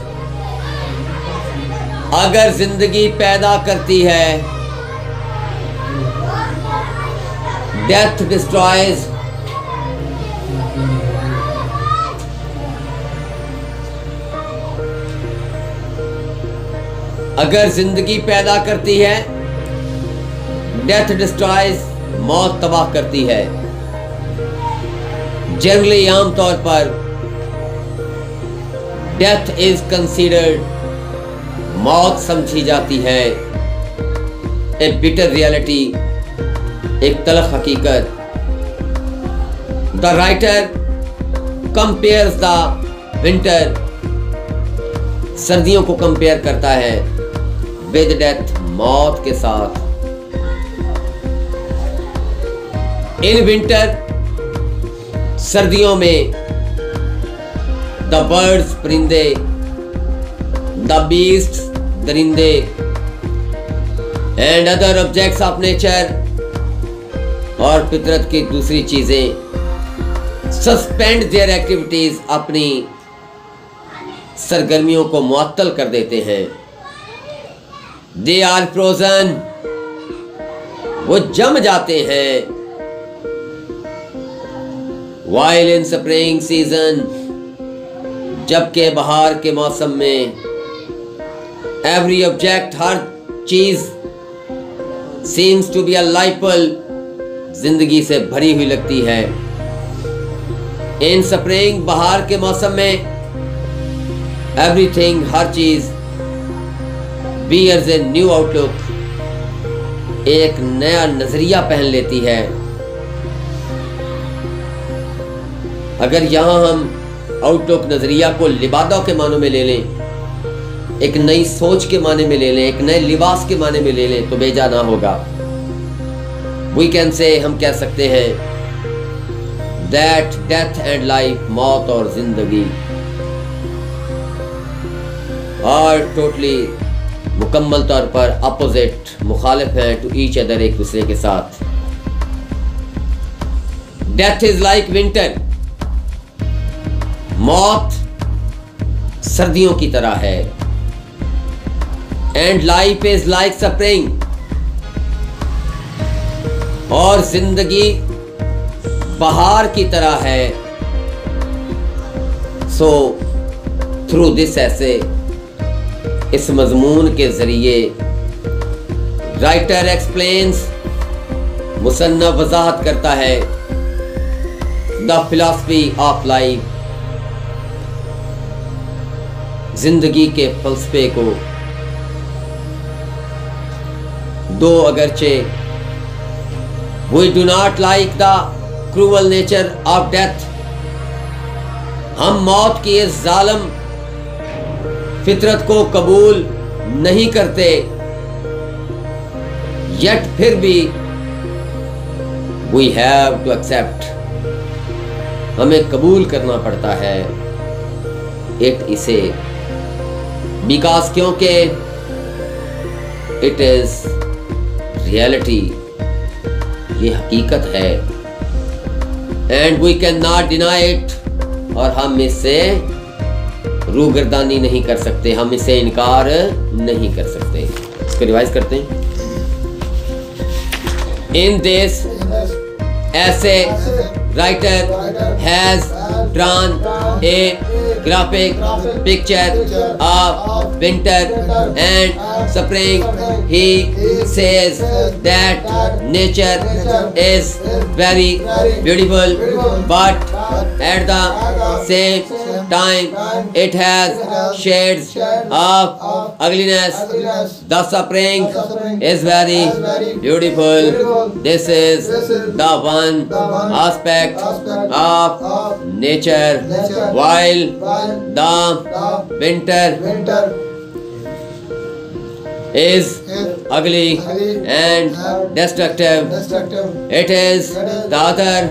अगर जिंदगी पैदा करती है। डेथ डिस्ट्रॉयज, अगर जिंदगी पैदा करती है। डेथ डिस्ट्रॉयज, मौत तबाह करती है। जनरली, आमतौर पर डेथ इज कंसीडर्ड, मौत समझी जाती है, ए बिटर रियलिटी, एक तलख हकीकत। The writer compares the winter, सर्दियों को कंपेयर करता है विद डेथ, मौत के साथ। इन विंटर, सर्दियों में, द बर्ड्स, परिंदे, द बीस्ट्स, दरिंदे, and other objects of nature, और फितरत की दूसरी चीजें सस्पेंड देयर एक्टिविटीज, अपनी सरगर्मियों को मुअत्तल कर देते हैं। दे आर फ्रोजन, वो जम जाते हैं। वाइल इन स्प्रिंग सीजन, जबकि बहार के मौसम में, एवरी ऑब्जेक्ट, हर चीज, सीम्स टू बी अ लाइफुल, जिंदगी से भरी हुई लगती है। इन स्प्रिंग, बहार के मौसम में, एवरीथिंग, हर चीज, बियर्स ए न्यू आउटलुक, एक नया नजरिया पहन लेती है। अगर यहां हम आउटलुक, नजरिया को लिबादा के मानों में ले लें, एक नई सोच के माने में ले लें, एक नए लिबास के माने में ले लें, तो बेजा ना होगा। वी कैन से, हम कह सकते हैं, दैट डेथ एंड लाइफ, मौत और जिंदगी, और टोटली, मुकम्मल तौर पर अपोजिट, मुखालिफ हैं टू ईच अदर, एक दूसरे के साथ। डेथ इज लाइक विंटर, मौत सर्दियों की तरह है। And life is like spring, और जिंदगी बहार की तरह है। सो थ्रू दिस ऐसे, इस मजमून के जरिए राइटर एक्सप्लेन्स, मुसन्नफ वजाहत करता है, द फिलॉसफी ऑफ लाइफ, जिंदगी के फलसफे को। दो अगरचे we do not like the cruel nature of death, हम मौत की इस जालिम फितरत को कबूल नहीं करते, yet फिर भी we have to accept, हमें कबूल करना पड़ता है it, इसे, because क्योंकि it is reality, ये हकीकत है, and we cannot deny it, और हम इससे रूगर्दानी नहीं कर सकते, हम इसे इनकार नहीं कर सकते। इसको रिवाइज करते हैं। इन दिस, ऐसे, writer has drawn A graphic picture of winter and spring. He says that nature is very beautiful, but at the same time. It has shades of ugliness. The suffering is very beautiful. This is the one aspect of nature. While the winter is ugly and destructive, it is the other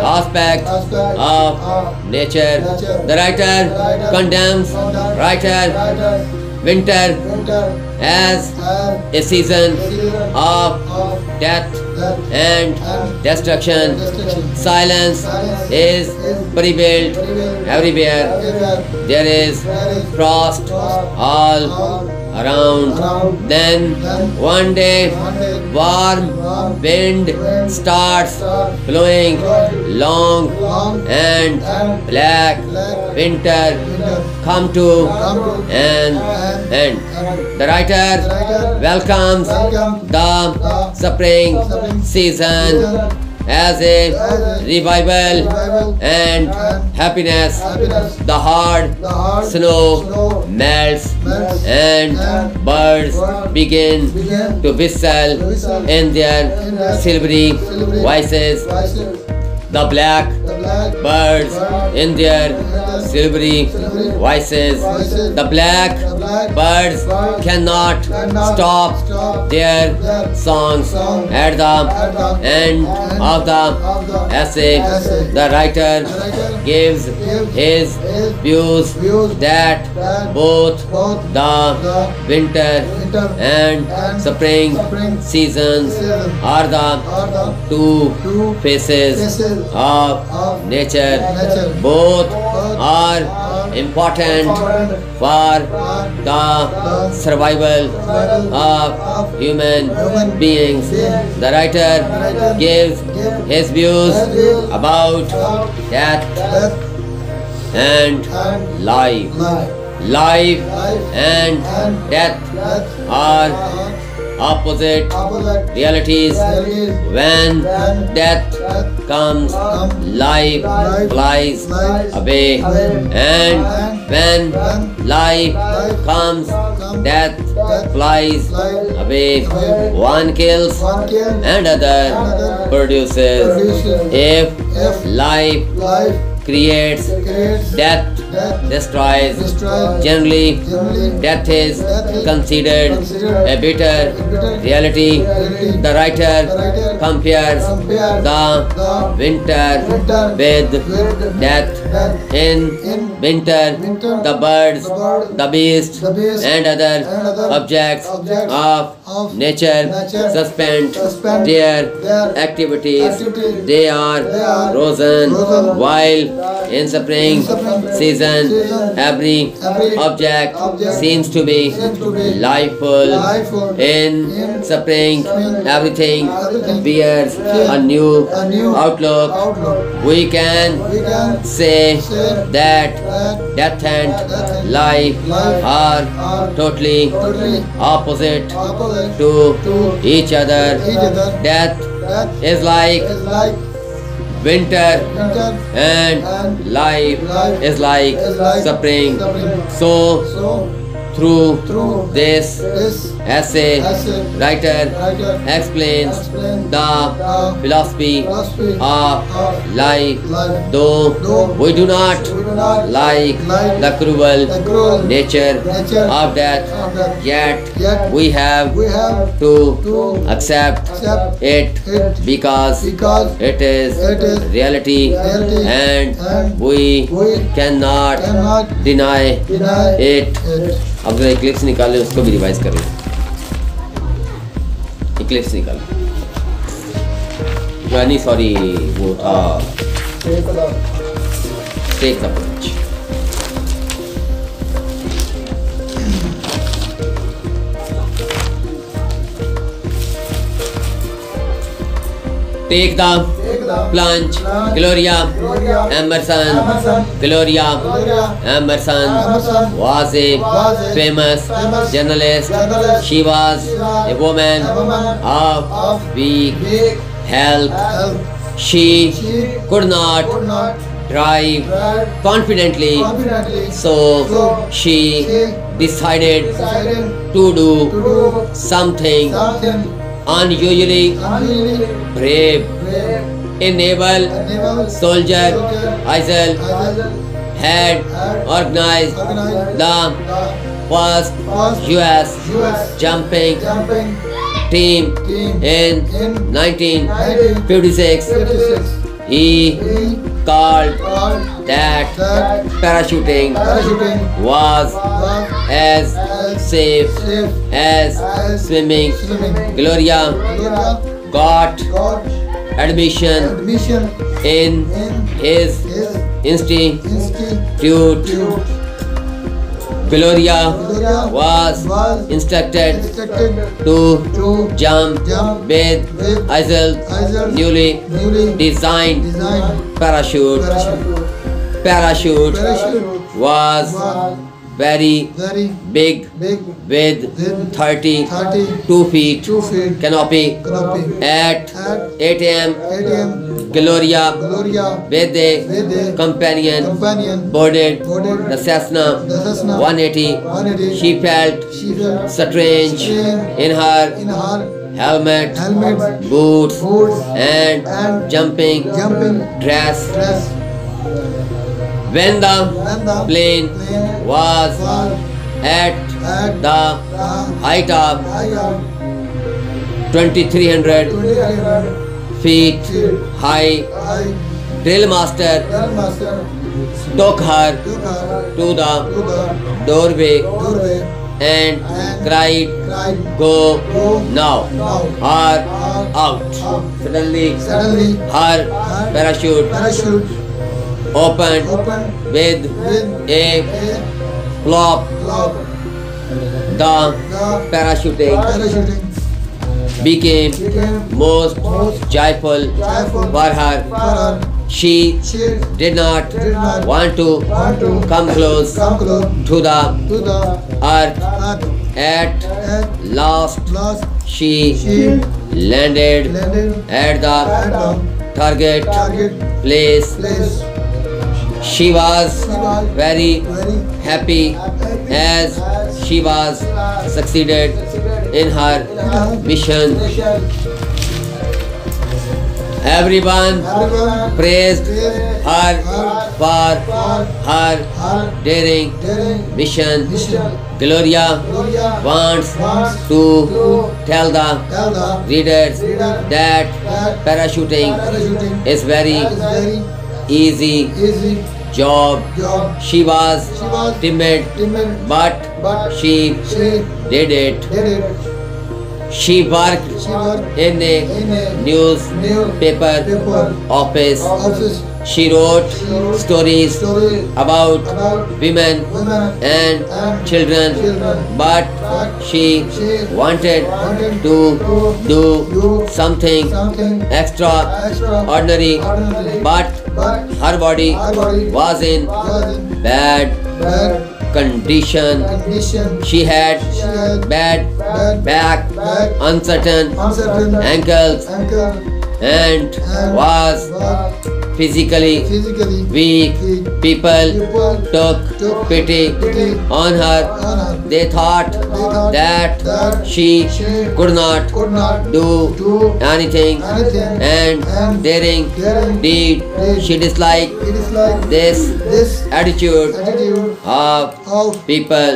aspect of nature. The writer condemns winter as a season of death and destruction. Silence is prevailed everywhere. There is frost all around. Then one day warm wind starts blowing. Long and black winter come to an end. The writer welcomes the spring season as a revival and happiness. The hard snow melts and birds begin to whistle in their silvery voices. The black birds in their silvery voices. The black birds cannot stop their songs. At the end of the essay, the writer gives his views that both the winter and spring seasons are the two faces of nature. Both are important for the survival of human beings. The writer gives his views about death and life. Life and death are opposite realities. When death comes, life flies away, and when life comes, death flies away. One kills and other produces. If life creates, death destroys. Generally, death is considered a bitter reality. The writer compares the winter with death. In winter, the birds, the beasts, and other objects of nature suspend their activities. They are frozen, while in spring season, every object seems to be lifeful. In spring, everything bears a new outlook. We can say that death and life are totally opposite to each other. Death is like winter, and life is like spring. So through this essay, writer explains the philosophy of life. Though we do not like the cruel nature of death, yet we have to accept it because it is reality, and we cannot deny it. अब जरा इक्लिप्स निकालें, उसको भी रिवाइज करें. इक्लिप्स निकालें. यानी सॉरी, वो था take the punch. Take the plunge. Gloria Emerson. Gloria Emerson was a famous journalist. She was a woman of weak health. She could not drive confidently. So she decided to do something unusually brave. A naval soldier Hazel had organized the first US jumping team in 1956. He called that parachuting was as safe as swimming. Gloria got admission in his institute. Gloria was instructed to jump with Hazel's newly designed parachute. Parachute was very big with 32 feet canopy. At 8 a.m. Gloria with a companion boarded the Cessna 180. She felt strange in her helmet, boots, and jumping dress. When the plane was at the height of 2,300 feet high, Drillmaster took her to the doorway and cried, "Go now or out." Suddenly, her parachute opened with a plop. The parachuting became most joyful for her. She did not want to come close to the earth. At last, she landed at the target place. She was very happy as she was succeeded in her mission. Everyone praised her for her daring mission. Gloria wants to tell the readers that parachuting is very easy job. She was timid, but she did it. She worked in a newspaper office. She wrote stories about women and children, but she wanted to do something extraordinary. But her body was in bad condition. She had bad back, uncertain ankles, and was physically weak. People took pity on her. They thought that she could not do anything, and daring deed. She disliked this attitude of people.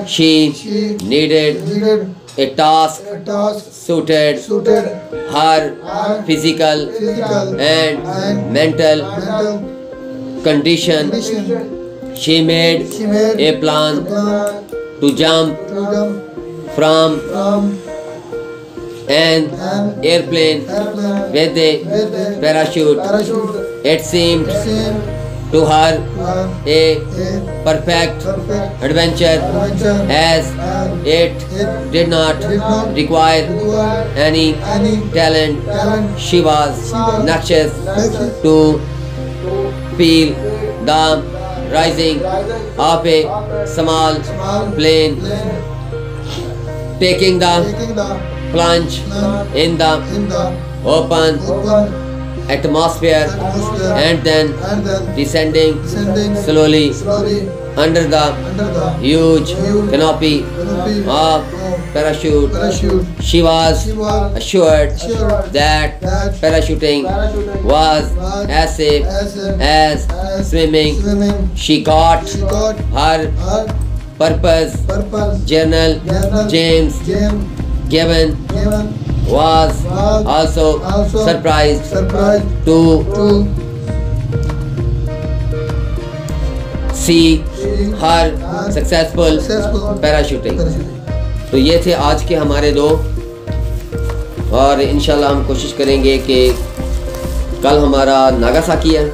She needed a task suited her physical and mental condition. She made a plan to jump from an airplane with a parachute. It seemed to her a perfect adventure, as it did not require any talent. She was anxious to feel the rising of a small plane, taking the plunge in the open atmosphere, atmosphere, and then and then descending descending slowly slowly under the huge canopy canopy of parachute. parachute. She was She was assured assured that that parachuting was as safe as swimming. swimming. She got She got her her purpose. purpose. General James James Gibbon Gibbon was was also also surprised surprised to to see see her successful successful parachuting. parachuting. तो ये थे आज के हमारे दो, और इंशाल्लाह हम कोशिश करेंगे कि कल हमारा नागासाकी है,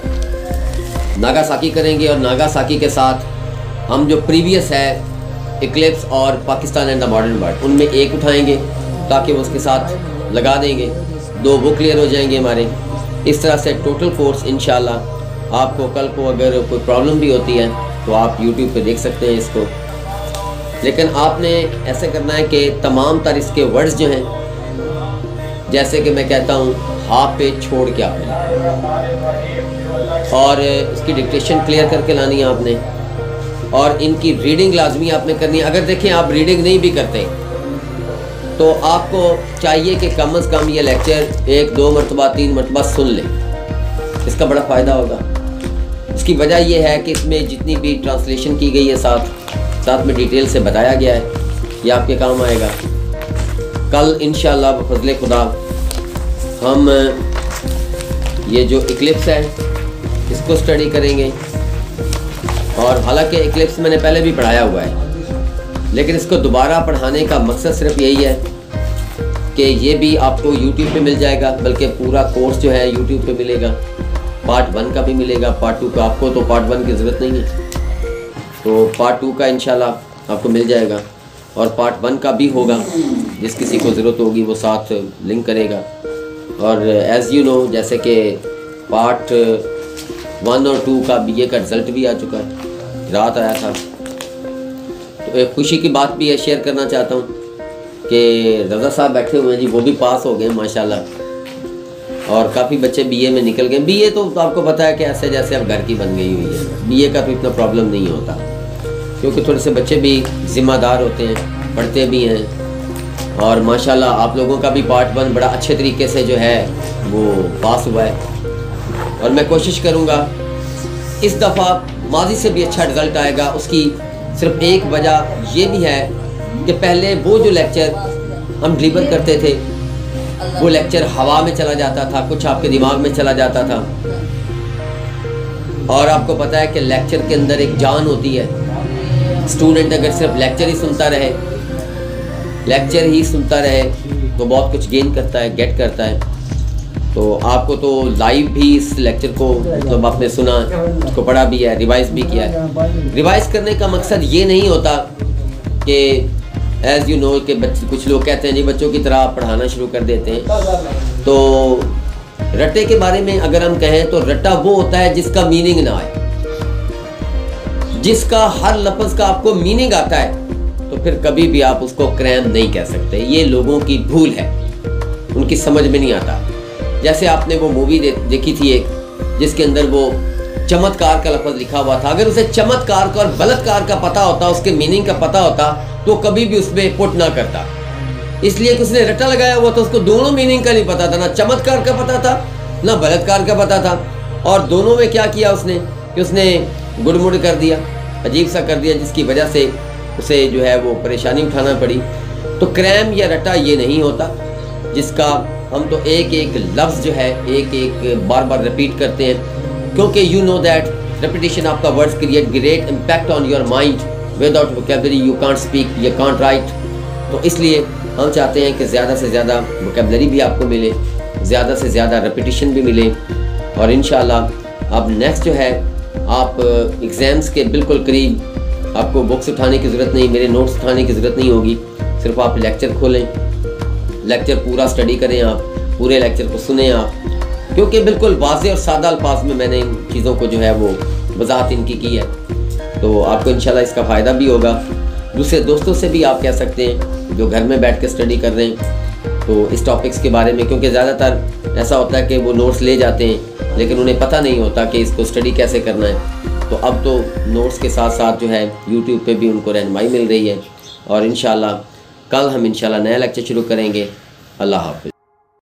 नागासाकी करेंगे, और नागासाकी के साथ हम जो प्रीवियस है इक्लिप्स और Pakistan and the modern world, उनमें एक उठाएंगे ताकि वो उसके साथ लगा देंगे, 2 वो क्लियर हो जाएंगे हमारे। इस तरह से टोटल कोर्स इंशाल्लाह आपको कल को अगर कोई प्रॉब्लम भी होती है तो आप यूट्यूब पे देख सकते हैं इसको। लेकिन आपने ऐसे करना है कि तमाम तर इसके वर्ड्स जो हैं, जैसे कि मैं कहता हूँ हाफ पे छोड़ के आपने, और इसकी डिक्टेशन क्लियर करके लानी है आपने, और इनकी रीडिंग लाजमी आपने करनी है। अगर देखें आप रीडिंग नहीं भी करते तो आपको चाहिए कि कम से कम ये लेक्चर 1, 2 मरतबा 3 मरतबा सुन लें, इसका बड़ा फ़ायदा होगा। इसकी वजह यह है कि इसमें जितनी भी ट्रांसलेशन की गई है साथ में डिटेल से बताया गया है, ये आपके काम आएगा। कल इंशाअल्लाह बफज़ल खुदा हम ये जो इक्लिप्स है इसको स्टडी करेंगे, और हालांकि इक्लिप्स मैंने पहले भी पढ़ाया हुआ है, लेकिन इसको दोबारा पढ़ाने का मकसद सिर्फ यही है कि ये भी आपको यूट्यूब पे मिल जाएगा, बल्कि पूरा कोर्स जो है यूट्यूब पे मिलेगा। पार्ट 1 का भी मिलेगा, पार्ट 2 का आपको तो पार्ट 1 की ज़रूरत नहीं है, तो पार्ट 2 का इंशाल्लाह आपको मिल जाएगा, और पार्ट 1 का भी होगा, जिस किसी को ज़रूरत होगी वो साथ लिंक करेगा। और एज़ यू नो, जैसे कि पार्ट 1 और 2 का BA का रिज़ल्ट भी आ चुका है, रात आया था। तो एक खुशी की बात भी है, शेयर करना चाहता हूँ कि रज़ा साहब बैठे हुए हैं जी, वो भी पास हो गए माशाल्लाह, और काफ़ी बच्चे BA में निकल गए। BA तो आपको पता है कि ऐसे जैसे अब घर की बन गई हुई है, BA का तो इतना प्रॉब्लम नहीं होता, क्योंकि थोड़े से बच्चे भी ज़िम्मेदार होते हैं, पढ़ते भी हैं, और माशाल्लाह आप लोगों का भी पार्ट 1 बड़ा अच्छे तरीके से जो है वो पास हुआ है। और मैं कोशिश करूँगा इस दफ़ा माजी से भी अच्छा रिज़ल्ट आएगा। उसकी सिर्फ एक वजह ये भी है कि पहले वो जो लेक्चर हम डिलीवर करते थे वो लेक्चर हवा में चला जाता था, कुछ आपके दिमाग में चला जाता था, और आपको पता है कि लेक्चर के अंदर एक जान होती है। स्टूडेंट अगर सिर्फ लेक्चर ही सुनता रहे तो बहुत कुछ गेन करता है, गेट करता है। तो आपको तो लाइव भी इस लेक्चर को मतलब आपने सुना, उसको पढ़ा भी है, रिवाइज भी किया है। रिवाइज करने का मकसद ये नहीं होता कि एज़ यू नो कि बच्चे, कुछ लोग कहते हैं जी बच्चों की तरह आप पढ़ाना शुरू कर देते हैं। तो रट्टे के बारे में अगर हम कहें तो रट्टा वो होता है जिसका मीनिंग ना आए, जिसका हर लफ्ज़ का आपको मीनिंग आता है, तो फिर कभी भी आप उसको क्रैम नहीं कह सकते। ये लोगों की भूल है, उनकी समझ में नहीं आता। जैसे आपने वो मूवी देखी थी एक, जिसके अंदर वो चमत्कार का लफ्ज़ लिखा हुआ था। अगर उसे चमत्कार का और बलात्कार का पता होता, उसके मीनिंग का पता होता, तो कभी भी उसमें पुट ना करता। इसलिए कि उसने रट्टा लगाया हुआ था, उसको दोनों मीनिंग का नहीं पता था, ना चमत्कार का पता था ना बलात्कार का पता था। और दोनों में क्या किया उसने कि उसने गुड़मुड़ कर दिया, अजीब सा कर दिया, जिसकी वजह से उसे जो है वो परेशानी उठाना पड़ी। तो क्रैम या रट्टा ये नहीं होता जिसका हम तो एक एक लफ्ज़ जो है एक एक बार बार रिपीट करते हैं, क्योंकि you know that repetition of the words create great impact on your mind. Without vocabulary you can't speak, you can't right. तो इसलिए हम चाहते हैं कि ज़्यादा से ज़्यादा वोकैबुलरी भी आपको मिले, ज़्यादा से ज़्यादा रेपिटेशन भी मिले। और इंशाल्लाह अब नेक्स्ट जो है आप एग्ज़ाम्स के बिल्कुल करीब, आपको बुक्स उठाने की ज़रूरत नहीं, मेरे नोट्स उठाने की ज़रूरत नहीं होगी। सिर्फ आप लेक्चर खोलें, लेक्चर पूरा स्टडी करें, आप पूरे लेक्चर को सुने आप, क्योंकि बिल्कुल वाज़ेह और सादा अल्फाज में मैंने इन चीज़ों को जो है वो वजाहत इनकी की है। तो आपको इंशाल्लाह इसका फ़ायदा भी होगा। दूसरे दोस्तों से भी आप कह सकते हैं जो घर में बैठ के स्टडी कर रहे हैं तो इस टॉपिक्स के बारे में, क्योंकि ज़्यादातर ऐसा होता है कि वो नोट्स ले जाते हैं लेकिन उन्हें पता नहीं होता कि इसको स्टडी कैसे करना है। तो अब तो नोट्स के साथ साथ जो है यूट्यूब पे भी उनको रहनुमाई मिल रही है। और इंशाल्लाह कल हम इंशाल्लाह नया लेक्चर शुरू करेंगे। अल्लाह हाफ़िज़।